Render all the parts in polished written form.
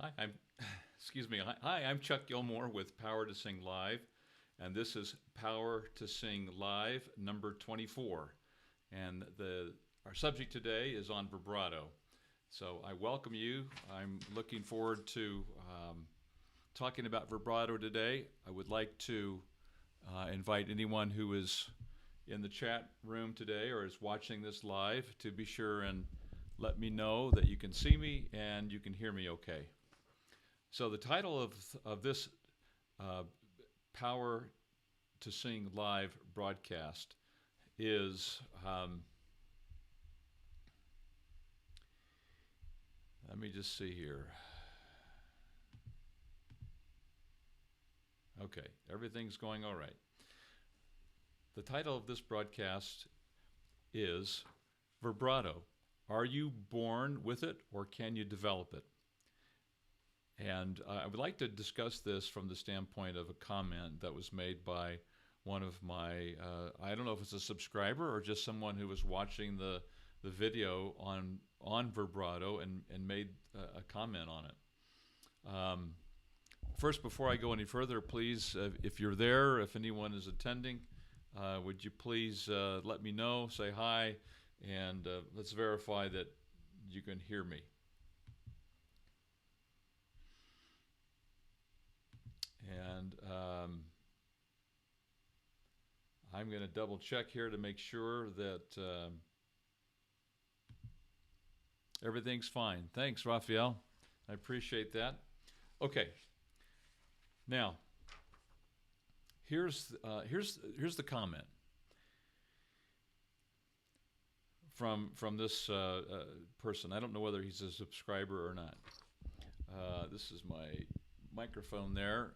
Hi, I'm excuse me. Hi, I'm Chuck Gilmore with Power to Sing Live, and this is Power to Sing Live number 24. And the our subject today is on vibrato. So I welcome you. I'm looking forward to talking about vibrato today. I would like to invite anyone who is in the chat room today or is watching this live to be sure and let me know that you can see me and you can hear me okay. So the title of this uh, Power to Sing live broadcast is, let me just see here. Okay, everything's going all right. The title of this broadcast is Vibrato. Are you born with it or can you develop it? And I would like to discuss this from the standpoint of a comment that was made by one of my, I don't know if it's a subscriber or just someone who was watching the video on vibrato and made a comment on it. First, before I go any further, please, if you're there, if anyone is attending, would you please let me know, say hi, and let's verify that you can hear me. And I'm going to double check here to make sure that everything's fine. Thanks, Raphael. I appreciate that. Okay. Now, here's the comment from this person. I don't know whether he's a subscriber or not. This is my microphone there.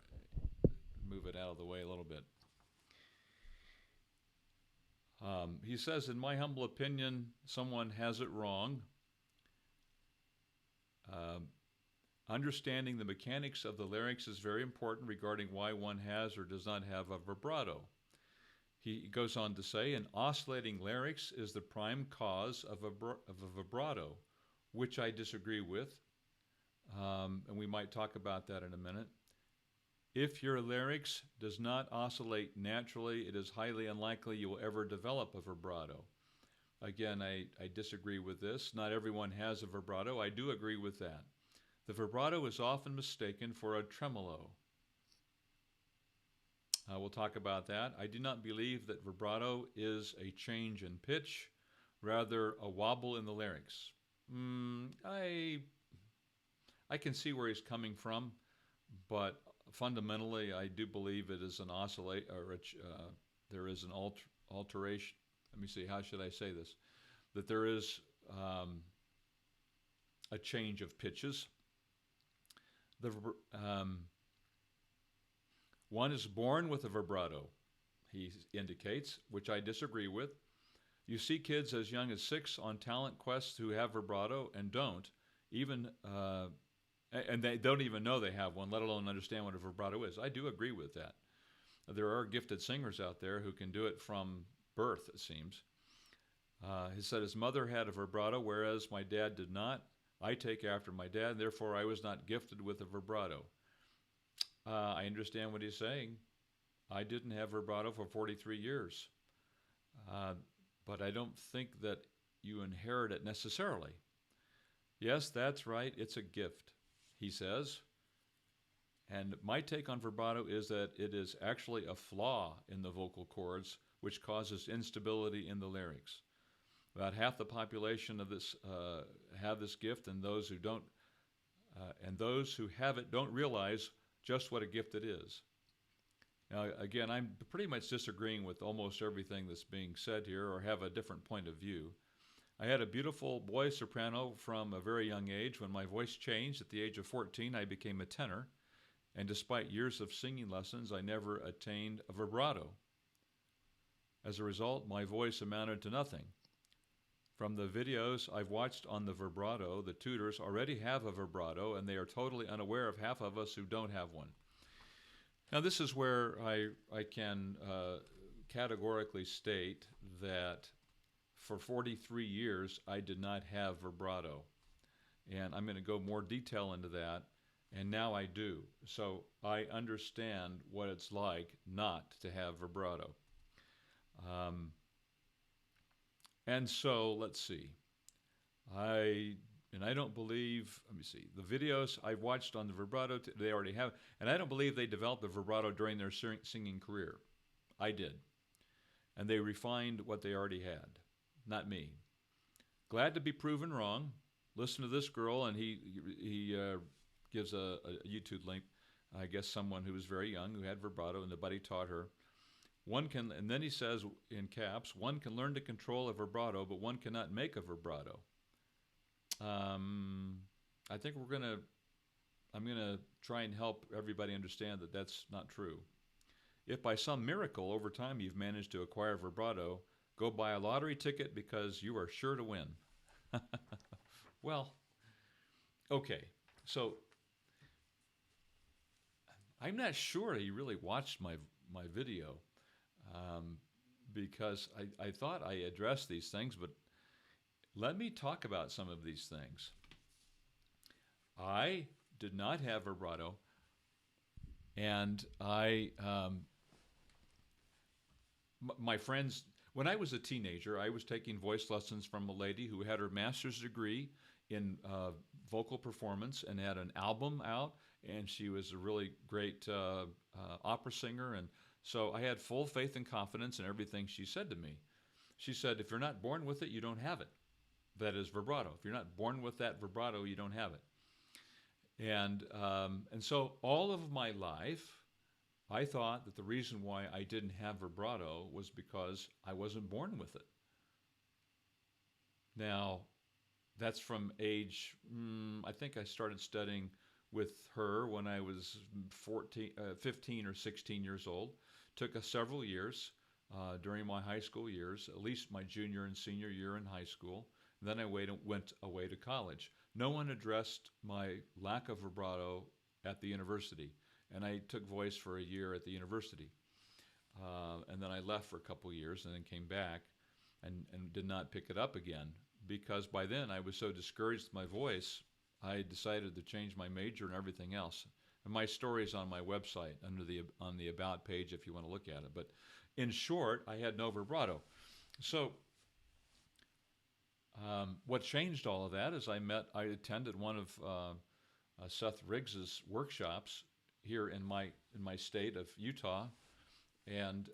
Move it out of the way a little bit. He says, in my humble opinion, someone has it wrong. Understanding the mechanics of the larynx is very important regarding why one has or does not have a vibrato. He goes on to say, an oscillating larynx is the prime cause of a vibrato, which I disagree with. And we might talk about that in a minute. If your larynx does not oscillate naturally, it is highly unlikely you will ever develop a vibrato. Again, I disagree with this. Not everyone has a vibrato. I do agree with that. The vibrato is often mistaken for a tremolo. We'll talk about that. I do not believe that vibrato is a change in pitch, rather a wobble in the larynx. I can see where he's coming from, but fundamentally, I do believe it is an oscillate, or there is an alteration. Let me see, how should I say this? That there is a change of pitches. One is born with a vibrato, he indicates, which I disagree with. You see kids as young as 6 on talent quests who have vibrato and don't, even and they don't even know they have one, let alone understand what a vibrato is. I do agree with that. There are gifted singers out there who can do it from birth, it seems. He said his mother had a vibrato, whereas my dad did not. I take after my dad, therefore I was not gifted with a vibrato. I understand what he's saying. I didn't have vibrato for 43 years. But I don't think that you inherit it necessarily. Yes, that's right, it's a gift, he says. And my take on vibrato is that it is actually a flaw in the vocal cords, which causes instability in the larynx. About half the population of this have this gift, and those who don't, and those who have it don't realize just what a gift it is. Now, again, I'm pretty much disagreeing with almost everything that's being said here, or have a different point of view. I had a beautiful boy soprano from a very young age. When my voice changed at the age of 14, I became a tenor, and despite years of singing lessons, I never attained a vibrato. As a result, my voice amounted to nothing. From the videos I've watched on the vibrato, the tutors already have a vibrato, and they are totally unaware of half of us who don't have one. Now, this is where I can categorically state that for 43 years, I did not have vibrato. And I'm going to go more detail into that. and now I do. So I understand what it's like not to have vibrato. Um, and so let's see. I don't believe. Let me see. The videos I've watched on the vibrato, they already have, and I don't believe they developed the vibrato during their singing career. I did, and they refined what they already had, not me. Glad to be proven wrong. Listen to this girl, and he gives a YouTube link. I guess someone who was very young who had vibrato, and the buddy taught her. One can, and then he says in caps, one can learn to control a vibrato, but one cannot make a vibrato. I think I'm gonna try and help everybody understand that that's not true. If by some miracle over time you've managed to acquire vibrato, go buy a lottery ticket because you are sure to win. Well, okay, so I'm not sure he really watched my video, because I thought I addressed these things, but let me talk about some of these things. I did not have vibrato, and my friends, when I was a teenager, I was taking voice lessons from a lady who had her master's degree in vocal performance and had an album out, and she was a really great opera singer, and so I had full faith and confidence in everything she said to me. She said, if you're not born with it, you don't have it. That is vibrato. If you're not born with that vibrato, you don't have it. And so all of my life, I thought that the reason why I didn't have vibrato was because I wasn't born with it. Now, that's from age, I think I started studying with her when I was 15 or 16 years old. Took us several years during my high school years, at least my junior and senior year in high school. And then I went away to college. No one addressed my lack of vibrato at the university. And I took voice for a year at the university. And then I left for a couple of years and then came back and did not pick it up again. Because by then I was so discouraged with my voice, I decided to change my major and everything else. And my story is on my website on the About page if you want to look at it. But in short, I had no vibrato. So what changed all of that is I attended one of Seth Riggs's workshops here in my state of Utah, and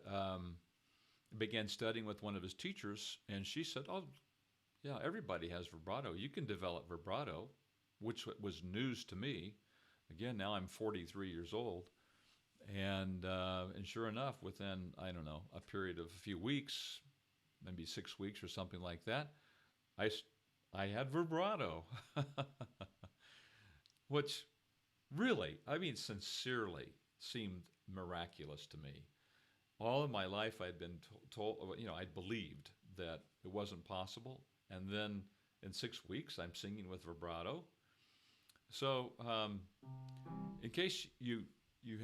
began studying with one of his teachers. And she said, "Oh, yeah, everybody has vibrato. You can develop vibrato," which was news to me. Again, now I'm 43 years old, and sure enough, within, I don't know, a period of a few weeks, maybe 6 weeks or something like that, I had vibrato, which really, I mean, sincerely seemed miraculous to me. All of my life I'd been told, I'd believed that it wasn't possible, and then in 6 weeks I'm singing with vibrato. So, in case you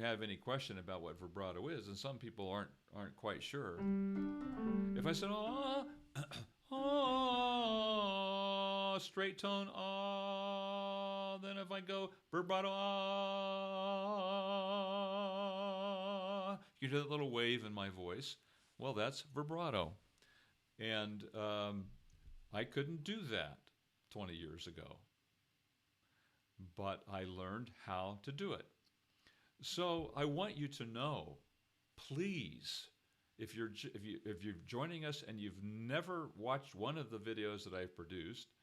have any question about what vibrato is, and some people aren't quite sure, if I said straight tone then if I go vibrato you hear that little wave in my voice. Well, that's vibrato, and I couldn't do that 20 years ago. But I learned how to do it. So I want you to know, please, if you're joining us and you've never watched one of the videos that I've produced,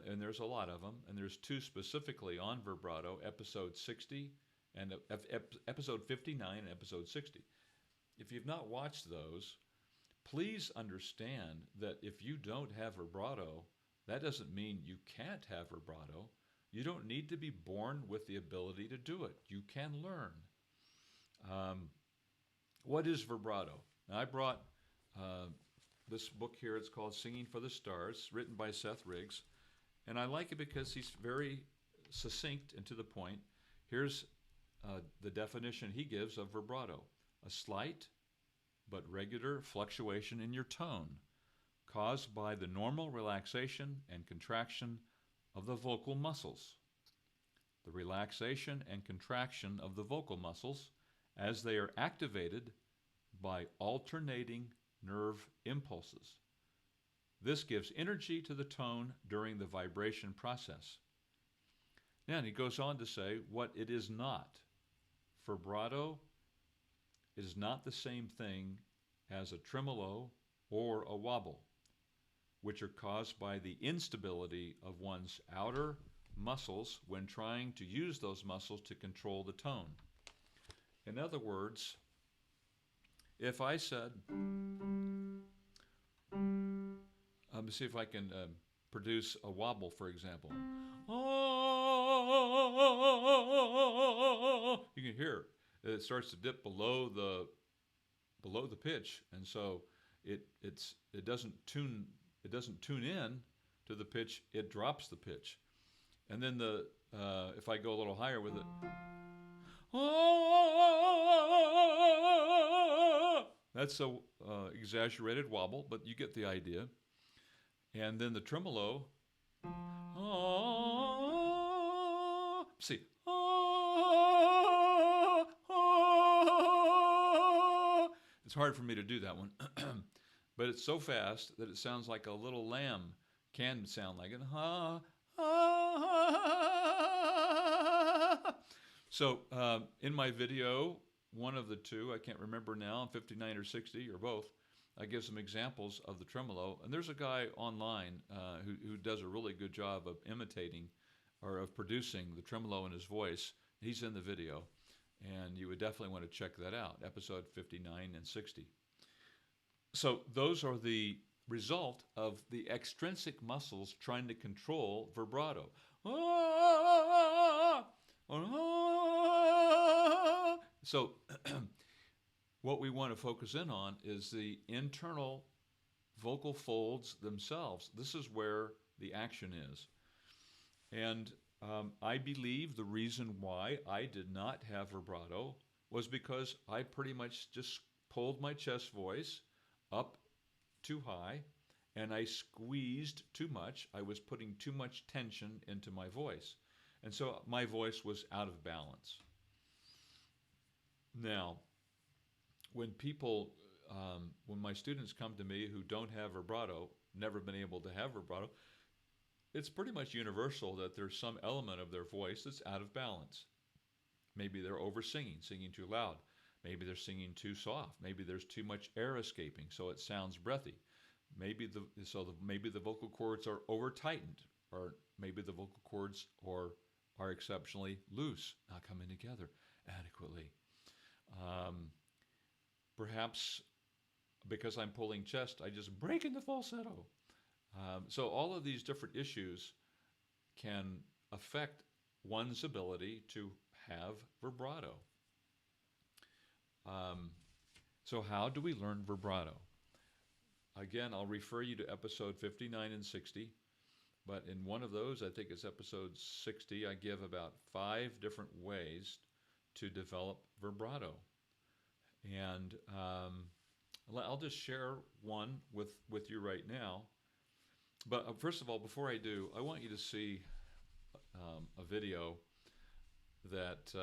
and there's a lot of them, and there's two specifically on vibrato, episode 60 and episode 59 and episode 60. If you've not watched those, please understand that if you don't have vibrato, that doesn't mean you can't have vibrato. You don't need to be born with the ability to do it. You can learn. What is vibrato? Now, I brought this book here. It's called Singing for the Stars, written by Seth Riggs. And I like it because he's very succinct and to the point. Here's the definition he gives of vibrato: a slight but regular fluctuation in your tone caused by the normal relaxation and contraction of the vocal muscles. the relaxation and contraction of the vocal muscles as they are activated by alternating nerve impulses. This gives energy to the tone during the vibration process. Then he goes on to say what it is not. Vibrato is not the same thing as a tremolo or a wobble, which are caused by the instability of one's outer muscles when trying to use those muscles to control the tone. In other words, if I said, let me see if I can produce a wobble, for example. You can hear it starts to dip below the pitch, and so it doesn't tune in to the pitch. It drops the pitch, and then if I go a little higher with it, that's a exaggerated wobble, but you get the idea. And then the tremolo, see, it's hard for me to do that one, but it's so fast that it sounds like a little lamb can sound like it. So in my video, one of the two, I can't remember now, 59 or 60 or both, I give some examples of the tremolo. And there's a guy online who does a really good job of imitating or of producing the tremolo in his voice. He's in the video, and you would definitely want to check that out, episode 59 and 60. So those are the result of the extrinsic muscles trying to control vibrato. So what we want to focus in on is the internal vocal folds themselves. This is where the action is. And I believe the reason why I did not have vibrato was because I pretty much just pulled my chest voice up too high, and I squeezed too much. I was putting too much tension into my voice. And so my voice was out of balance. Now, when my students come to me who don't have vibrato, never been able to have vibrato, it's pretty much universal that there's some element of their voice that's out of balance. Maybe they're over-singing, singing too loud. Maybe they're singing too soft. Maybe there's too much air escaping, so it sounds breathy. Maybe the vocal cords are over-tightened, or maybe the vocal cords are exceptionally loose, not coming together adequately. Perhaps because I'm pulling chest, I just break into falsetto. So all of these different issues can affect one's ability to have vibrato. So how do we learn vibrato? Again, I'll refer you to episode 59 and 60, but in one of those, I think it's episode 60, I give about 5 different ways to develop vibrato. And I'll just share one with you right now. But first of all, before I do, I want you to see a video that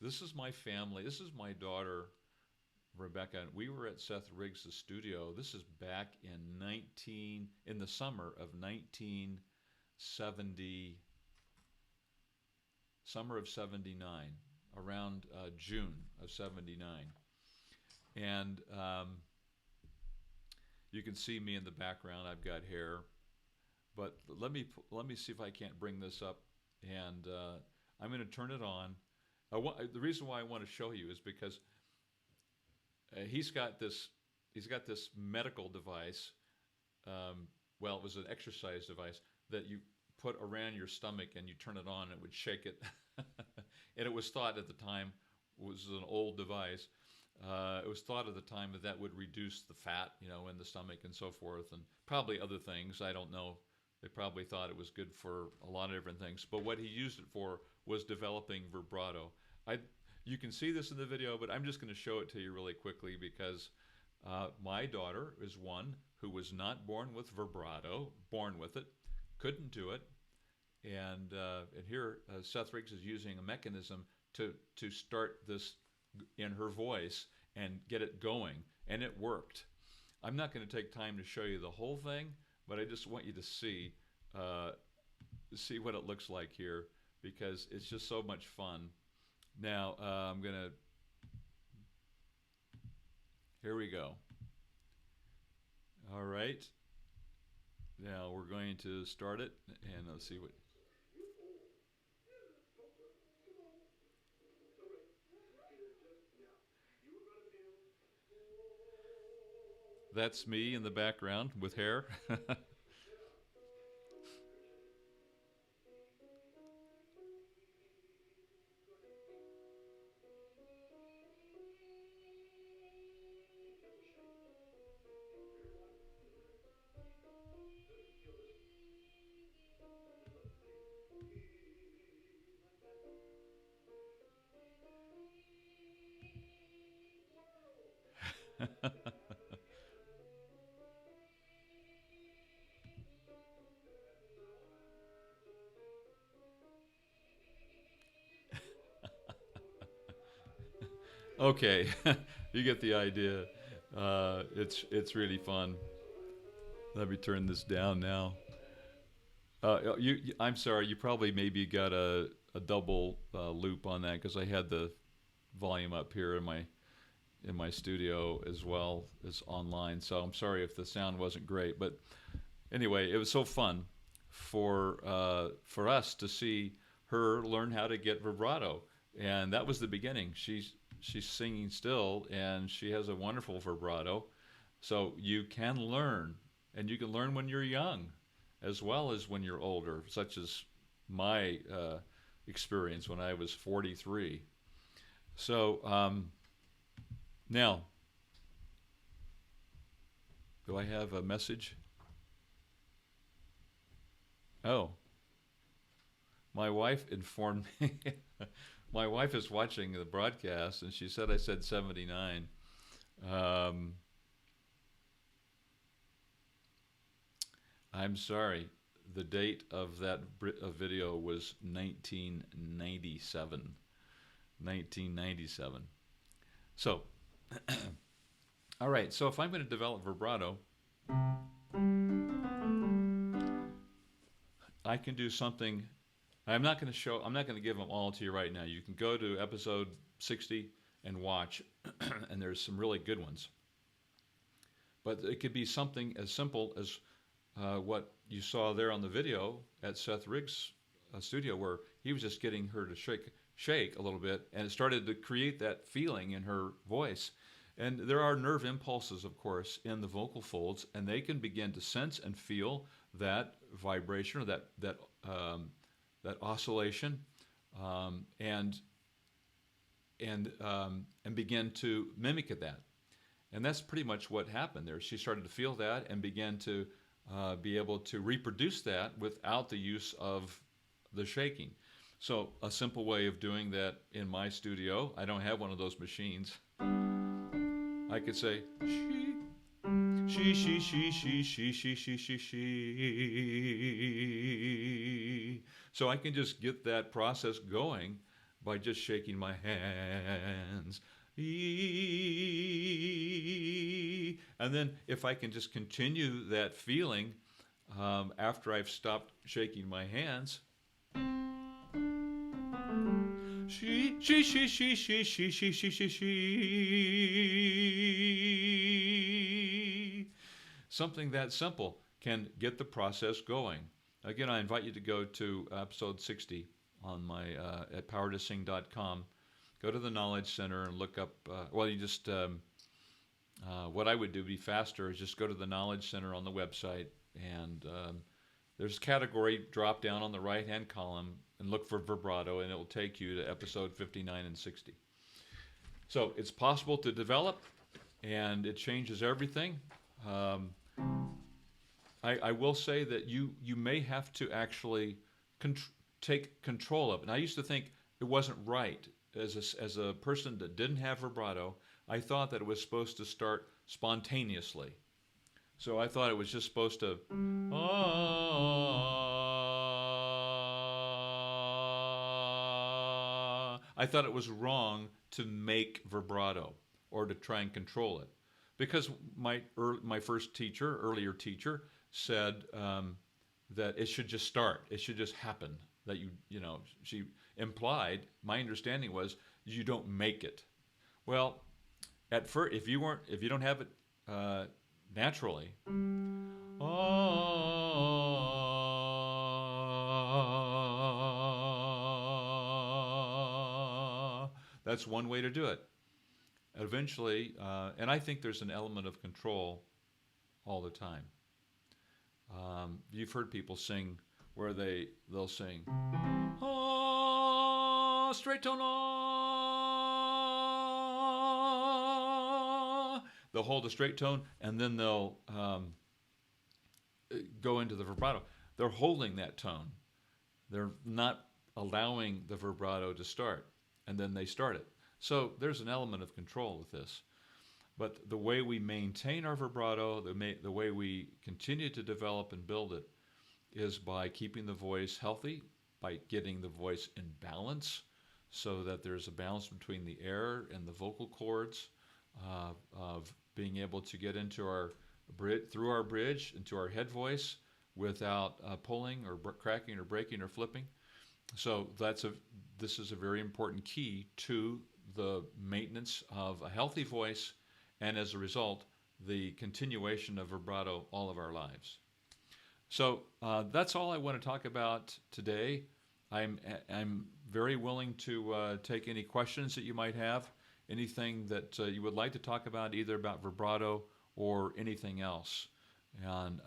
this is my family. This is my daughter, Rebecca. And we were at Seth Riggs' studio. This is back in the summer of 1970, summer of 79, around June of 79. And you can see me in the background. I've got hair. But let me see if I can't bring this up, and I'm going to turn it on. The reason why I want to show you is because he's got this medical device. Well, it was an exercise device that you put around your stomach, and you turn it on, and it would shake it. And it was thought at the time was an old device. It was thought at the time that would reduce the fat, in the stomach and so forth, and probably other things. I don't know. They probably thought it was good for a lot of different things. But what he used it for was developing vibrato. You can see this in the video, but I'm just going to show it to you really quickly because my daughter is one who was not born with vibrato, born with it, couldn't do it, And here Seth Riggs is using a mechanism to start this in her voice and get it going, and it worked. I'm not going to take time to show you the whole thing, but I just want you to see what it looks like here, because it's just so much fun. Now I'm gonna. Here we go. All right. Now we're going to start it, and let's see what. That's me in the background with hair. Okay, you get the idea. It's really fun. Let me turn this down now. I'm sorry. You probably maybe got a double loop on that, because I had the volume up here in my studio as well as online. So I'm sorry if the sound wasn't great, but anyway, it was so fun for us to see her learn how to get vibrato, and that was the beginning. She's singing still, and she has a wonderful vibrato. So you can learn, and you can learn when you're young, as well as when you're older, such as my experience when I was 43. So now, do I have a message? Oh, my wife informed me. My wife is watching the broadcast, and she said I said 79. Um, I'm sorry. The date of that video was 1997. 1997. So, all right. So if I'm going to develop vibrato, I can do something. I'm not going to give them all to you right now. You can go to episode 60 and watch, and there's some really good ones. But it could be something as simple as what you saw there on the video at Seth Riggs' studio, where he was just getting her to shake a little bit, and it started to create that feeling in her voice. And there are nerve impulses, of course, in the vocal folds, and they can begin to sense and feel that vibration, or that oscillation, and begin to mimic that. And that's pretty much what happened there. She started to feel that and began to be able to reproduce that without the use of the shaking. So a simple way of doing that in my studio, I don't have one of those machines. I could say, she. So I can just get that process going by just shaking my hands. And then if I can just continue that feeling after I've stopped shaking my hands. She. Something that simple can get the process going. Again, I invite you to go to episode 60 on my at powertosing.com. Go to the Knowledge Center and look up. You just what I would do, be faster, is just go to the Knowledge Center on the website, and there's a category drop down on the right-hand column, and look for vibrato, and it will take you to episode 59 and 60. So it's possible to develop, and it changes everything. I will say that you may have to actually take control of it. And I used to think it wasn't right. As a person that didn't have vibrato, I thought that it was supposed to start spontaneously. So I thought it was just supposed to, I thought it was wrong to make vibrato or to try and control it, because my first teacher, earlier teacher, said that it should just start. It should just happen. That she implied. My understanding was you don't make it. Well, at first, if you don't have it naturally, that's one way to do it. Eventually, and I think there's an element of control all the time. You've heard people sing where they'll sing, straight tone, they'll hold a straight tone and then they'll go into the vibrato. They're holding that tone. They're not allowing the vibrato to start, and then they start it. So there's an element of control with this. But the way we maintain our vibrato, the way we continue to develop and build it, is by keeping the voice healthy, by getting the voice in balance, so that there's a balance between the air and the vocal cords, of being able to get into through our bridge into our head voice without pulling or cracking or breaking or flipping. So this is a very important key to the maintenance of a healthy voice, and as a result, the continuation of vibrato all of our lives. So that's all I want to talk about today. I'm very willing to take any questions that you might have, anything that you would like to talk about, either about vibrato or anything else. And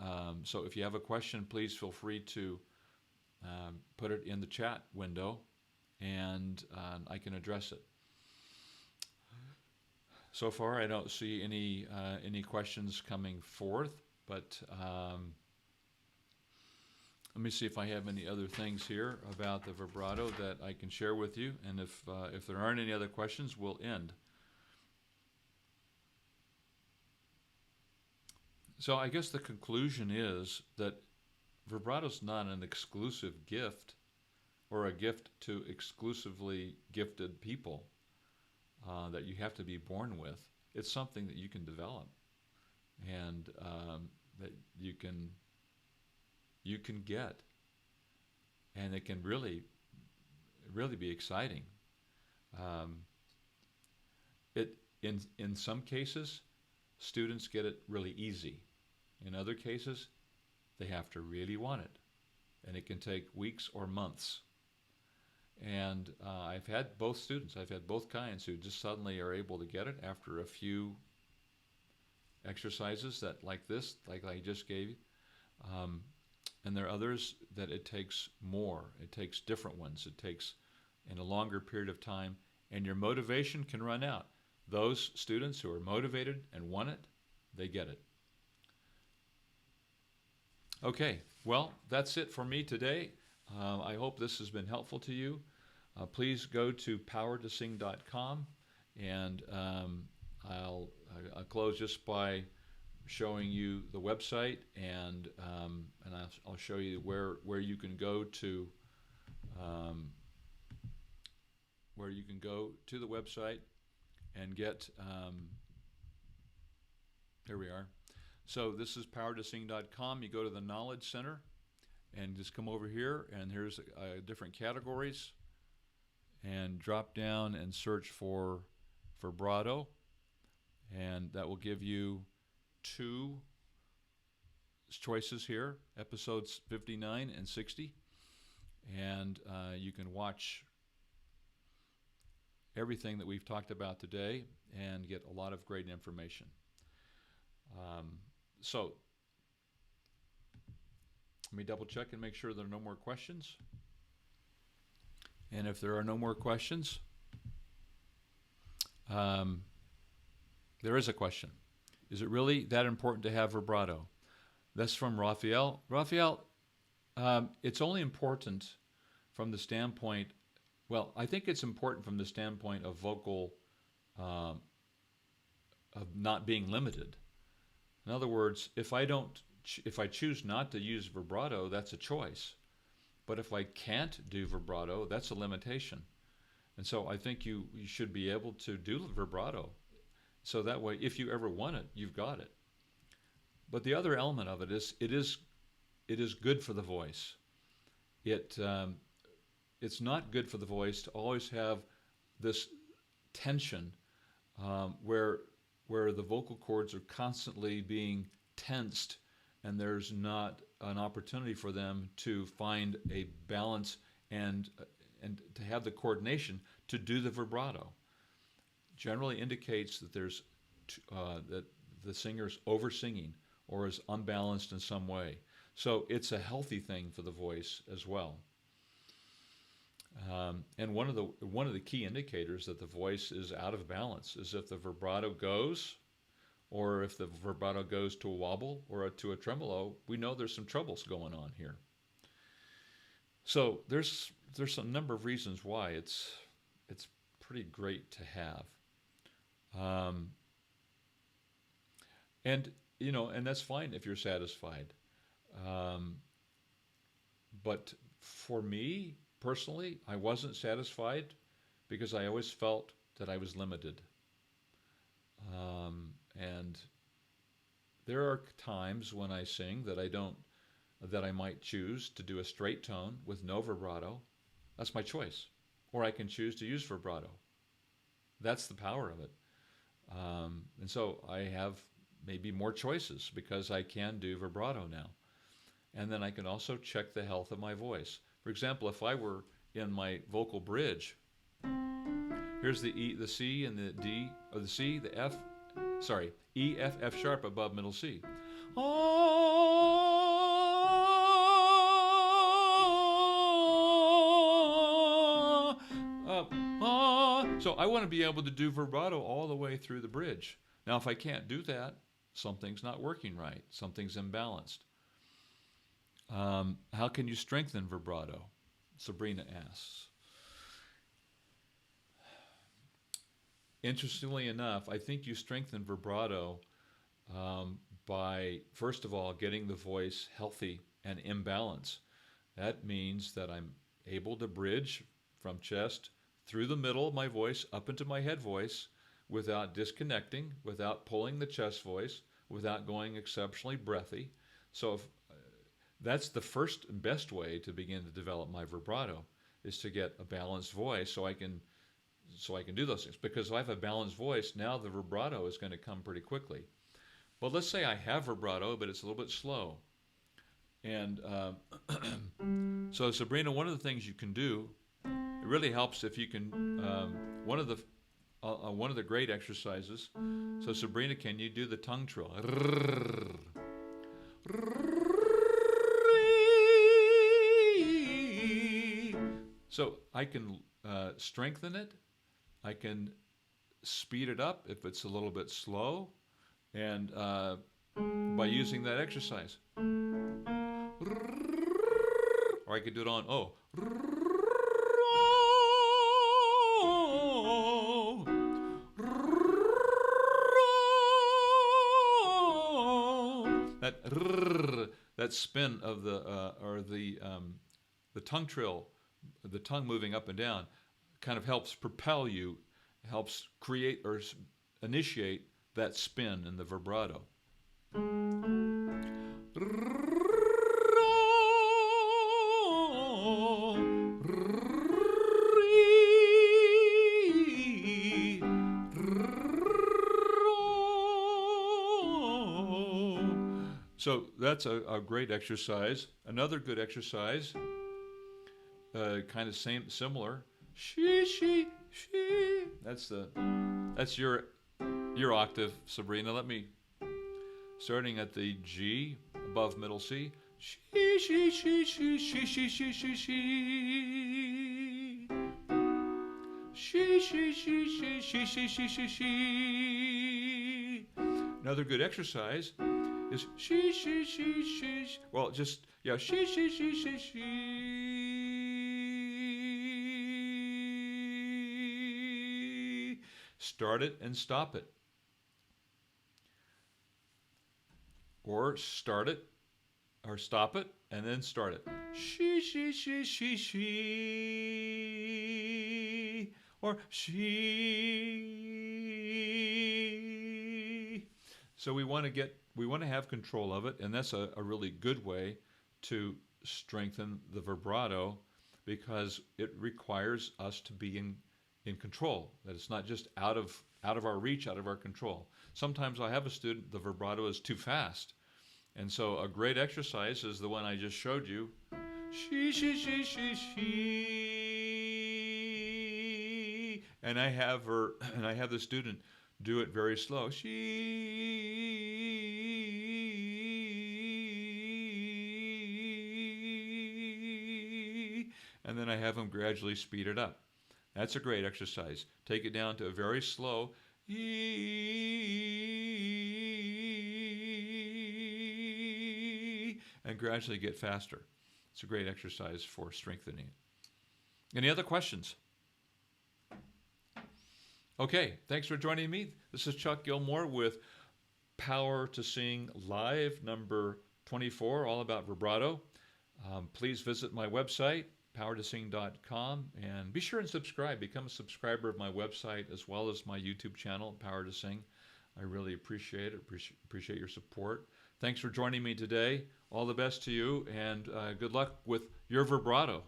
so if you have a question, please feel free to put it in the chat window, and I can address it. So far, I don't see any questions coming forth, but let me see if I have any other things here about the vibrato that I can share with you, and if there aren't any other questions, we'll end. So I guess the conclusion is that vibrato's not an exclusive gift or a gift to exclusively gifted people that you have to be born with. It's something that you can develop, and that you can get, and it can really be exciting. In some cases, students get it really easy. In other cases, they have to really want it, and it can take weeks or months. And I've had both students, I've had both kinds who just suddenly are able to get it after a few exercises like this, like I just gave you. And there are others that it takes more. It takes different ones. It takes in a longer period of time, and your motivation can run out. Those students who are motivated and want it, they get it. Okay, well, that's it for me today. I hope this has been helpful to you. Please go to powertosing.com, and I'll close just by showing you the website, and I'll show you where you can go to the website and get. Here we are. So this is powertosing.com. You go to the Knowledge Center and just come over here, and here's different categories, and drop down and search for vibrato, and that will give you two choices here, episodes 59 and 60, and you can watch everything that we've talked about today and get a lot of great information. So let me double check and make sure there are no more questions. And if there are no more questions, there is a question. Is it really that important to have vibrato? That's from Raphael. Raphael, it's only important from the standpoint, well, I think it's important from the standpoint of vocal, of not being limited. In other words, if I choose not to use vibrato, that's a choice. But if I can't do vibrato, that's a limitation. And so I think you should be able to do vibrato. So that way, if you ever want it, you've got it. But the other element of it is it is good for the voice. It's not good for the voice to always have this tension where the vocal cords are constantly being tensed, and there's not an opportunity for them to find a balance and to have the coordination to do the vibrato. Generally indicates that there's that the singer's over singing or is unbalanced in some way. So it's a healthy thing for the voice as well. And one of the key indicators that the voice is out of balance is if the vibrato goes, or if the vibrato goes to a wobble or to a tremolo. We know there's some troubles going on here. So there's a number of reasons why it's pretty great to have. And that's fine if you're satisfied. But for me personally, I wasn't satisfied because I always felt that I was limited. And there are times when I sing that I might choose to do a straight tone with no vibrato. That's my choice. Or I can choose to use vibrato. That's the power of it. And so I have maybe more choices because I can do vibrato now. And then I can also check the health of my voice. For example, if I were in my vocal bridge, here's the E, the C, and the D, or the C, the F, sorry, E, F, F sharp above middle C. So I want to be able to do vibrato all the way through the bridge. Now, if I can't do that, something's not working right. Something's imbalanced. How can you strengthen vibrato? Sabrina asks. Interestingly enough, I think you strengthen vibrato by, first of all, getting the voice healthy and in balance. That means that I'm able to bridge from chest through the middle of my voice up into my head voice without disconnecting, without pulling the chest voice, without going exceptionally breathy. So that's the first and best way to begin to develop my vibrato, is to get a balanced voice so I can do those things. Because if I have a balanced voice, now the vibrato is going to come pretty quickly. But let's say I have vibrato, but it's a little bit slow. And so Sabrina, one of the things you can do, it really helps if you can, one of the great exercises. So Sabrina, can you do the tongue trill? So I can strengthen it. I can speed it up if it's a little bit slow, and by using that exercise. Or I could do it on O. That spin of the tongue trill, the tongue moving up and down, kind of helps propel you, helps create or initiate that spin in the vibrato. So that's a great exercise. Another good exercise, kind of similar. She. That's your octave, Sabrina. Let me, starting at the G above middle C. She. Another good exercise is she. Well, just, yeah, she. Start it and stop it. Or start it, or stop it, and then start it. She. or she. So we want to have control of it, and that's a really good way to strengthen the vibrato, because it requires us to be in control. That it's not just out of our reach, out of our control. Sometimes I have a student, the vibrato is too fast. And so a great exercise is the one I just showed you. She. And I have the student do it very slow. She. And then I have him gradually speed it up. That's a great exercise. Take it down to a very slow and gradually get faster. It's a great exercise for strengthening it. Any other questions? Okay, thanks for joining me. This is Chuck Gilmore with Power to Sing Live number 24, all about vibrato. Please visit my website, powertosing.com, and be sure and subscribe. Become a subscriber of my website as well as my YouTube channel, Power to Sing. I really appreciate it. Appreciate your support. Thanks for joining me today. All the best to you, and good luck with your vibrato.